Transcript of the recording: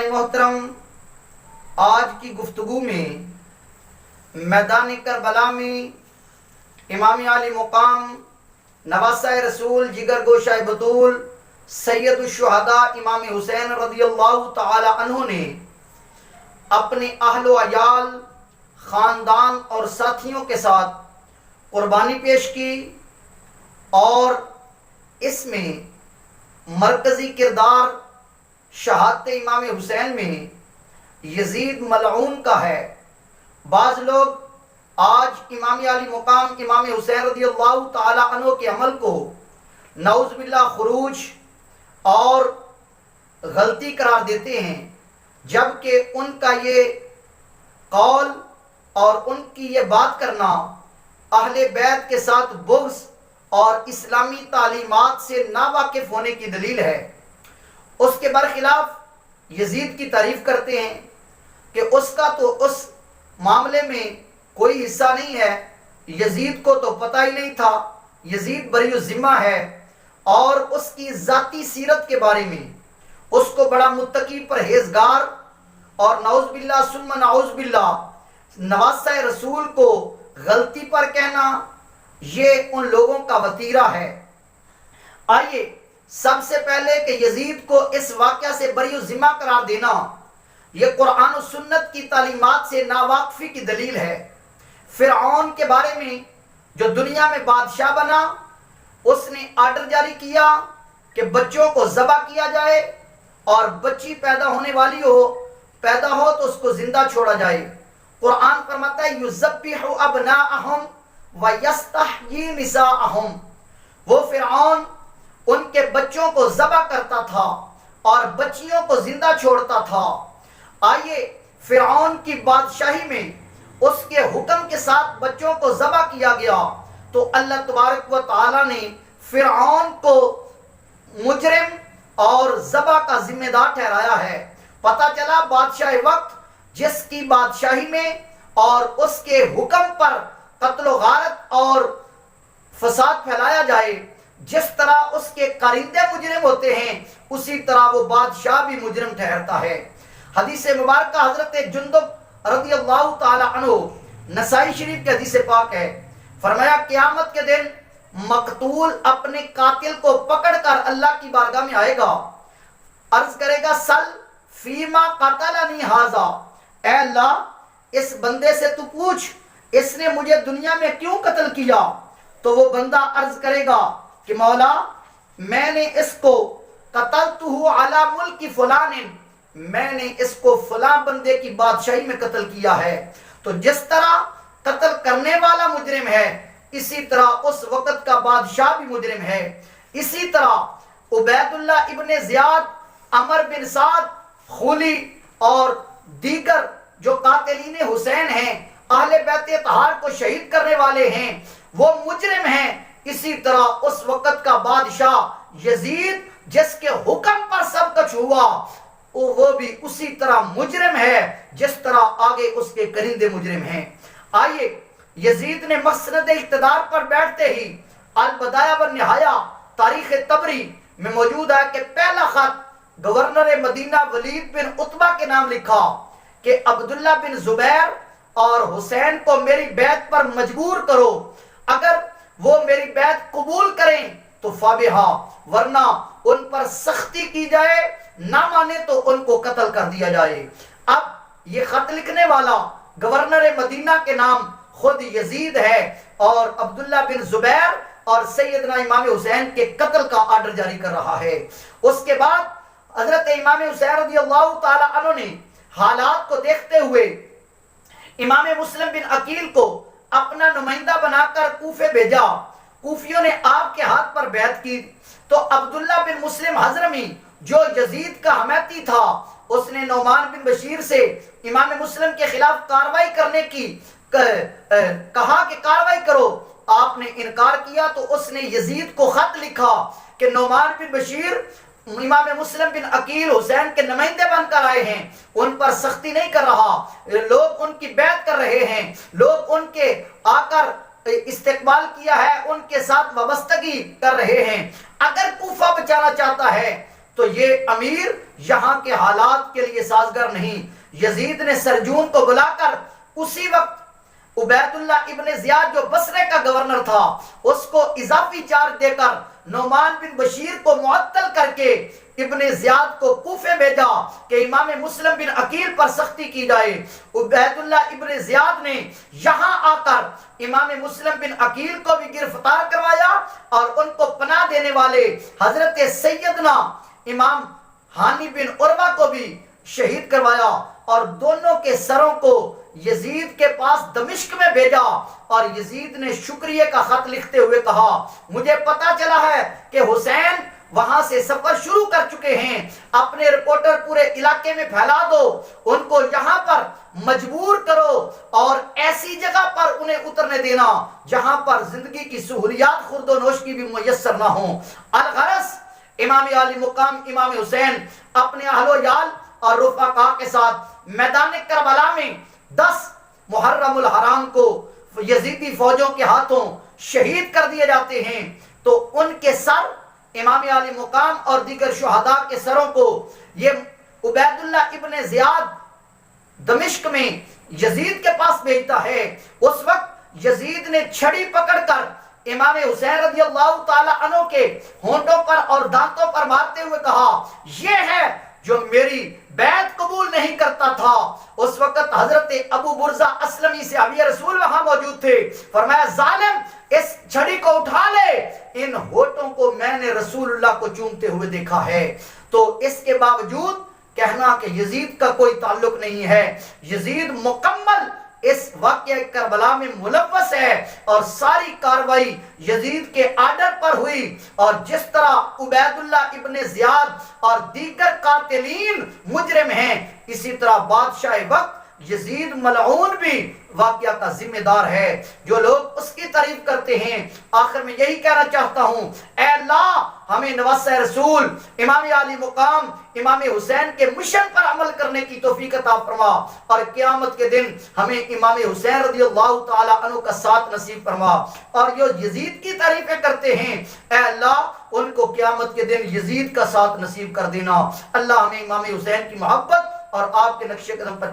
محترم، آج کی گفتگو میں میدان کربلا میں امام عالی مقام نواسہ رسول جگر گوشہ بطول سید الشہداء امام حسین رضی اللہ تعالی عنہ نے اپنے اہل و عیال، خاندان اور ساتھیوں کے ساتھ قربانی پیش کی، اور اس میں مرکزی کردار شہادت امام حسین میں یزید ملعون کا ہے۔ بعض لوگ آج امام عالی مقام امام حسین رضی اللہ تعالی عنہ کے عمل کو نعوذ باللہ خروج اور غلطی قرار دیتے ہیں، جبکہ ان کا یہ قول اور ان کی یہ بات کرنا اہل بیت کے ساتھ بغض اور اسلامی تعلیمات سے ناواقف ہونے کی دلیل ہے۔ اس کے برخلاف یزید کی تعریف کرتے ہیں کہ اس کا تو اس معاملے میں کوئی حصہ نہیں ہے، یزید کو تو پتہ ہی نہیں تھا، یزید بری الذمہ ہے، اور اس کی ذاتی سیرت کے بارے میں اس کو بڑا متقی پرہیزگار اور نعوذ باللہ ثم نعوذ باللہ نواسہ رسول کو غلطی پر کہنا، یہ ان لوگوں کا وتیرہ ہے۔ آئیے سب سے پہلے کہ یزید کو اس واقعہ سے بری الذمہ قرار دینا یہ قرآن و سنت کی تعلیمات سے ناواقفی کی دلیل ہے۔ فرعون کے بارے میں جو دنیا میں بادشاہ بنا، اس نے آرڈر جاری کیا کہ بچوں کو ذبح کیا جائے، اور بچی پیدا ہونے والی پیدا ہو تو اس کو زندہ چھوڑا جائے۔ قرآن فرماتا ہے یذبح ابناءہم ویستحیی نساءہم، وہ فرعون ان کے بچوں کو ذبح کرتا تھا اور بچیوں کو زندہ چھوڑتا تھا۔ آئیے فرعون کی بادشاہی میں اس کے حکم کے ساتھ بچوں کو ذبح کیا گیا، تو اللہ تبارک و تعالی نے فرعون کو مجرم اور ذبح کا ذمہ دار ٹھہرایا ہے۔ پتہ چلا بادشاہ وقت جس کی بادشاہی میں اور اس کے حکم پر قتل و غارت اور فساد پھیلایا جائے، جس طرح اس کے کارندے مجرم ہوتے ہیں، اسی طرح وہ بادشاہ بھی مجرم ٹھہرتا ہے۔ حدیث مبارکہ حضرت جندب رضی اللہ تعالی عنہ نسائی شریف کے حدیث پاک ہے، فرمایا قیامت کے دن مقتول اپنے قاتل کو پکڑ کر اللہ کی بارگاہ میں آئے گا، عرض کرے گا سل فیما قتلنی ھذا، اے اللہ اس بندے سے تو پوچھ اس نے مجھے دنیا میں کیوں قتل کیا؟ تو وہ بندہ عرض کرے گا کہ مولا میں نے اس کو قتلتہ علی ملک فلان، میں نے اس کو فلاں بندے کی بادشاہی میں قتل کیا ہے۔ تو جس طرح قتل کرنے والا مجرم ہے، اسی طرح اس وقت کا بادشاہ بھی مجرم ہے۔ اسی طرح عبید اللہ ابن زیاد، عمر بن سعد، خولی اور دیگر جو قاتلین حسین ہیں، اہل بیت اطہار کو شہید کرنے والے ہیں، وہ مجرم ہیں۔ اسی طرح اس وقت کا بادشاہ یزید جس کے حکم پر سب کچھ ہوا، وہ بھی اسی طرح مجرم ہے جس طرح آگے اس کے کرندے مجرم ہیں۔ آئیے یزید نے مسند اقتدار پر بیٹھتے ہی البدایہ والنہایہ تاریخ طبری میں موجود ہے کہ پہلا خط گورنر مدینہ ولید بن عتبہ کے نام لکھا کہ عبداللہ بن زبیر اور حسین کو میری بیعت پر مجبور کرو، اگر وہ میری بیعت قبول کریں تو فابہا، ورنہ ان پر سختی کی جائے، نہ مانے تو ان کو قتل کر دیا جائے۔ اب یہ خط لکھنے والا گورنر مدینہ کے نام خود یزید ہے، اور عبداللہ بن زبیر اور سیدنا امام حسین کے قتل کا آرڈر جاری کر رہا ہے۔ اس کے بعد حضرت امام حسین رضی اللہ تعالی عنہ نے حالات کو دیکھتے ہوئے امام مسلم بن عقیل کو اپنا نمائندہ بنا کر کوفے بھیجا۔ کوفیوں نے آپ کے ہاتھ پر بیعت کی، تو عبداللہ بن مسلم حضرمی جو یزید کا حمیتی تھا، اس نے نعمان بن بشیر سے امام مسلم کے خلاف کاروائی کرنے کی کہا کہ کاروائی کرو، آپ نے انکار کیا، تو اس نے یزید کو خط لکھا کہ نعمان بن بشیر امام مسلم بن عقیل حسین کے نمائندے بن کر آئے ہیں، ان پر سختی نہیں کر رہا، لوگ ان کی بیعت کر رہے ہیں، لوگ ان کے آ کر استقبال کیا ہے، ان کے ساتھ وابستگی کر رہے ہیں، اگر کوفہ بچانا چاہتا ہے تو یہ امیر یہاں کے حالات کے لیے سازگار نہیں۔ یزید نے سرجون کو بلا کر اسی وقت عبید اللہ ابن زیاد جو بصرے کا گورنر تھا اس کو اضافی چارج دے کر نعمان بن بشیر کو معطل کر کے ابن زیاد کو کوفے بھیجا کہ امام مسلم بن عقیل پر سختی کی جائے۔ عبید اللہ ابن زیاد نے یہاں آ کر امام مسلم بن عقیل کو بھی گرفتار کروایا اور ان کو پناہ دینے والے حضرت سیدنا امام ہانی بن عروہ کو بھی شہید کروایا اور دونوں کے سروں کو یزید کے پاس دمشق میں بھیجا۔ اور یزید نے شکریہ کا خط لکھتے ہوئے کہا مجھے پتا چلا ہے کہ حسین وہاں سے سفر شروع کر چکے ہیں، اپنے رپورٹر پورے علاقے میں پھیلا دو، ان کو یہاں پر مجبور کرو اور ایسی جگہ پر انہیں اترنے دینا جہاں پر زندگی کی سہولیات خورد و نوش کی بھی میسر نہ ہوں۔ الغرض امام عالی مقام امام حسین اپنے اہل و یال اور رفقا کے ساتھ میدان کربلا میں 10 محرم الحرام کو یزیدی فوجوں کے ہاتھوں شہید کر دیے جاتے ہیں، تو ان کے سر امام عالی مقام اور دیگر شہداء کے سروں کو یہ عبید اللہ ابن زیاد دمشق میں یزید کے پاس بھیجتا ہے۔ اس وقت یزید نے چھڑی پکڑ کر امام حسین رضی اللہ تعالی عنہ کے ہونٹوں پر اور دانتوں پر مارتے ہوئے کہا یہ ہے جو میری بیعت قبول نہیں کرتا تھا۔ اس وقت حضرت ابو برزہ اسلمی صحابی رسول وہاں موجود تھے، فرمایا ظالم اس چھڑی کو اٹھا لے، ان ہونٹوں کو میں نے رسول اللہ کو چومتے ہوئے دیکھا ہے۔ تو اس کے باوجود کہنا کہ یزید کا کوئی تعلق نہیں ہے، یزید مکمل اس واقعہ کربلا میں ملوث ہے اور ساری کاروائی یزید کے آرڈر پر ہوئی، اور جس طرح عبید اللہ ابن زیاد اور دیگر قاتلین مجرم ہیں اسی طرح بادشاہ وقت یزید ملعون بھی واقعہ کا ذمہ دار ہے۔ جو لوگ اس کی تعریف کرتے ہیں، آخر میں یہی کہنا چاہتا ہوں اے اللہ ہمیں نواسہ رسول امام عالی مقام امام حسین کے مشن پر عمل کرنے کی توفیق عطا فرما، اور قیامت کے دن ہمیں امام حسین رضی اللہ تعالی عنہ کا ساتھ نصیب فرما۔ اور جو یزید کی تعریفیں کرتے ہیں اے اللہ ان کو قیامت کے دن یزید کا ساتھ نصیب کر دینا۔ اللہ ہمیں امام حسین کی محبت اور آپ کے نقش قدم پر